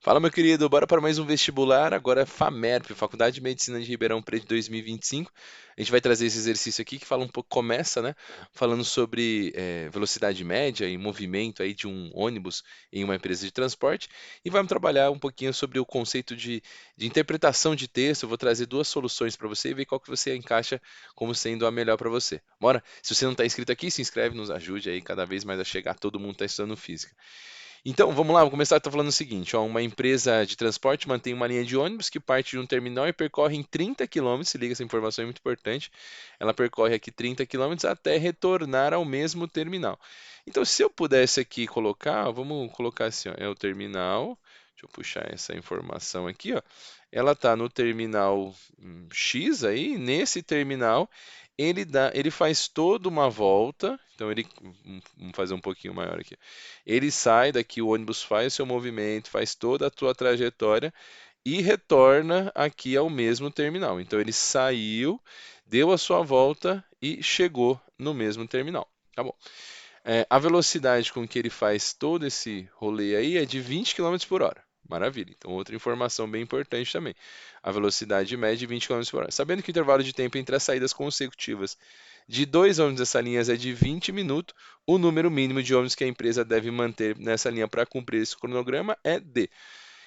Fala, meu querido, bora para mais um vestibular. Agora é FAMERP, Faculdade de Medicina de Ribeirão Preto 2025. A gente vai trazer esse exercício aqui que fala um pouco, começa, né, falando sobre velocidade média e movimento aí de um ônibus em uma empresa de transporte. E vamos trabalhar um pouquinho sobre o conceito de interpretação de texto. Eu vou trazer duas soluções para você e ver qual que você encaixa como sendo a melhor para você. Bora? Se você não está inscrito aqui, se inscreve, nos ajude aí cada vez mais a chegar todo mundo está estudando física. Então, vamos lá, vou começar. Tá falando o seguinte, ó, uma empresa de transporte mantém uma linha de ônibus que parte de um terminal e percorre em 30 quilômetros. Se liga, essa informação é muito importante. Ela percorre aqui 30 quilômetros até retornar ao mesmo terminal. Então, se eu pudesse aqui colocar, vamos colocar assim, ó, é o terminal. Deixa eu puxar essa informação aqui, ó. Ela está no terminal X aí, nesse terminal ele faz toda uma volta. Então vamos fazer um pouquinho maior aqui. Ele sai daqui, o ônibus faz o seu movimento, faz toda a tua trajetória e retorna aqui ao mesmo terminal. Então ele saiu, deu a sua volta e chegou no mesmo terminal. Tá bom. A velocidade com que ele faz todo esse rolê aí é de 20 quilômetros por hora. Maravilha. Então, outra informação bem importante também. A velocidade média de 20 quilômetros por hora. Sabendo que o intervalo de tempo entre as saídas consecutivas de dois ônibus dessa linha é de 20 minutos, o número mínimo de ônibus que a empresa deve manter nessa linha para cumprir esse cronograma é D.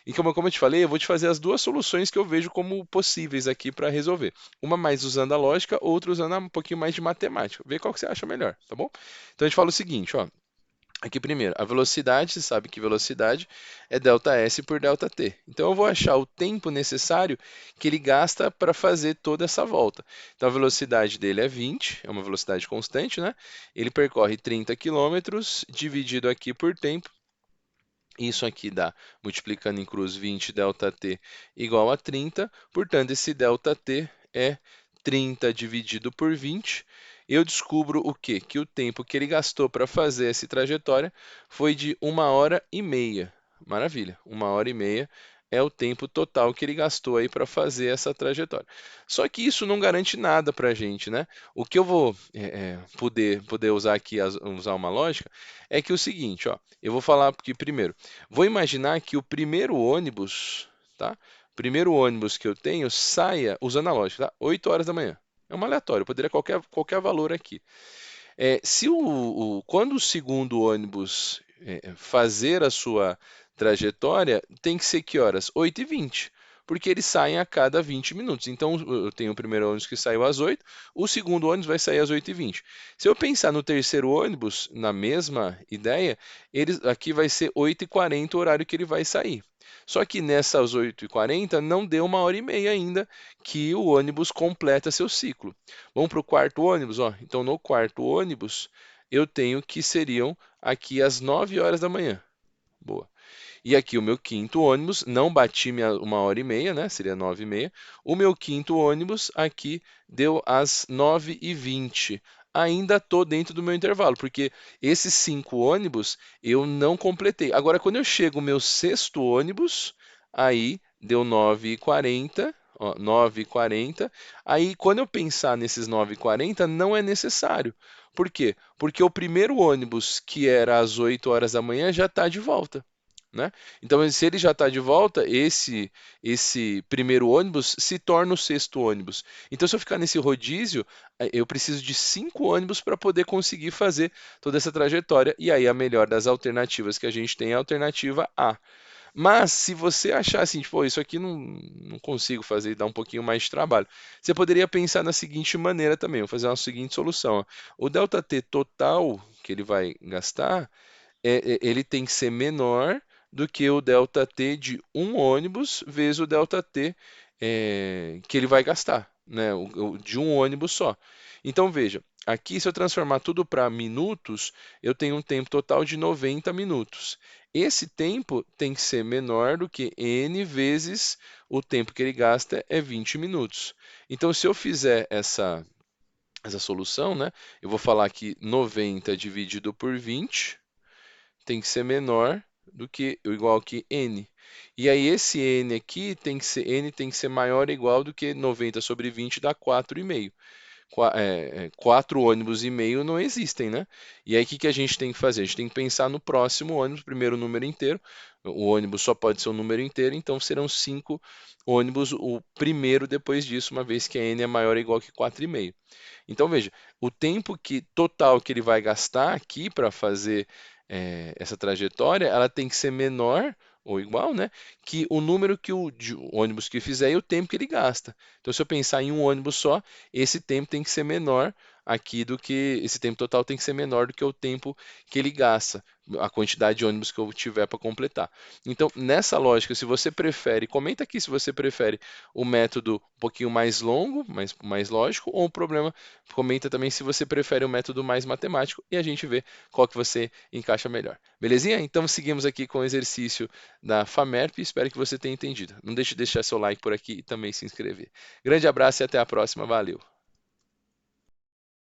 E como eu te falei, eu vou te fazer as duas soluções que eu vejo como possíveis aqui para resolver. Uma mais usando a lógica, outra usando um pouquinho mais de matemática. Vê qual que você acha melhor, tá bom? Então a gente fala o seguinte, ó. Aqui primeiro, a velocidade, você sabe que velocidade é ΔS por ΔT. Então eu vou achar o tempo necessário que ele gasta para fazer toda essa volta. Então a velocidade dele é 20, é uma velocidade constante, né? Ele percorre 30 quilômetros, dividido aqui por tempo. Isso aqui dá, multiplicando em cruz, 20 ΔT igual a 30. Portanto, esse ΔT é 30 dividido por 20. Eu descubro o quê? Que o tempo que ele gastou para fazer essa trajetória foi de 1 hora e meia. Maravilha, 1 hora e meia é o tempo total que ele gastou aí para fazer essa trajetória. Só que isso não garante nada para a gente, né? O que eu vou poder usar aqui, usar uma lógica, é que é o seguinte, ó, eu vou falar aqui primeiro. Vou imaginar que o primeiro ônibus, tá? Primeiro ônibus que eu tenho saia, usando a lógica, tá? 8 horas da manhã. É uma aleatório, poderia qualquer valor aqui. Se quando o segundo ônibus fazer a sua trajetória, tem que ser que horas? 8h20, porque eles saem a cada 20 minutos. Então, eu tenho o primeiro ônibus que saiu às 8, o segundo ônibus vai sair às 8h20. Se eu pensar no terceiro ônibus, na mesma ideia, aqui vai ser 8h40 o horário que ele vai sair. Só que nessas 8h40 não deu 1 hora e meia ainda que o ônibus completa seu ciclo. Vamos para o quarto ônibus, ó. Então, no quarto ônibus, eu tenho que seriam aqui às 9 horas da manhã. Boa. E aqui o meu quinto ônibus, não bati minha 1 hora e meia, né? Seria 9h30. O meu quinto ônibus aqui deu às 9h20. Ainda estou dentro do meu intervalo, porque esses 5 ônibus eu não completei. Agora, quando eu chego no meu sexto ônibus, aí deu 9h40. Ó, 9h40. Aí, quando eu pensar nesses 9h40, não é necessário. Por quê? Porque o primeiro ônibus, que era às 8 horas da manhã, já está de volta. Né? Então, se ele já está de volta, esse primeiro ônibus se torna o sexto ônibus. Então, se eu ficar nesse rodízio, eu preciso de 5 ônibus para poder conseguir fazer toda essa trajetória. E aí, a melhor das alternativas que a gente tem é a alternativa A. Mas, se você achar assim, tipo, isso aqui não consigo fazer, dá um pouquinho mais de trabalho, você poderia pensar na seguinte maneira também, vou fazer uma seguinte solução. Ó. O ΔT total que ele vai gastar ele tem que ser menor do que o ΔT de um ônibus vezes o ΔT que ele vai gastar, né? De um ônibus só. Então veja, aqui se eu transformar tudo para minutos, eu tenho um tempo total de 90 minutos. Esse tempo tem que ser menor do que n vezes o tempo que ele gasta é 20 minutos. Então, se eu fizer essa solução, né, eu vou falar aqui 90 dividido por 20 tem que ser menor do que ou igual que n. E aí esse n aqui tem que ser maior ou igual do que 90 sobre 20 dá 4,5. 4 ônibus e meio não existem, né? E aí o que que a gente tem que fazer? A gente tem que pensar no próximo ônibus, primeiro número inteiro. O ônibus só pode ser um número inteiro, então serão 5 ônibus o primeiro depois disso, uma vez que a n é maior ou igual que 4,5. Então veja, o tempo total que ele vai gastar aqui para fazer essa trajetória, ela tem que ser menor ou igual, né, que o número que o ônibus que fizer e o tempo que ele gasta. Então, se eu pensar em um ônibus só, esse tempo tem que ser menor aqui do que esse tempo total tem que ser menor do que o tempo que ele gasta, a quantidade de ônibus que eu tiver para completar. Então, nessa lógica, se você prefere, comenta aqui se você prefere o método um pouquinho mais longo, mais lógico, ou o problema, comenta também se você prefere o método mais matemático e a gente vê qual que você encaixa melhor. Belezinha? Então seguimos aqui com o exercício da FAMERP, espero que você tenha entendido. Não deixe de deixar seu like por aqui e também se inscrever. Grande abraço e até a próxima, valeu!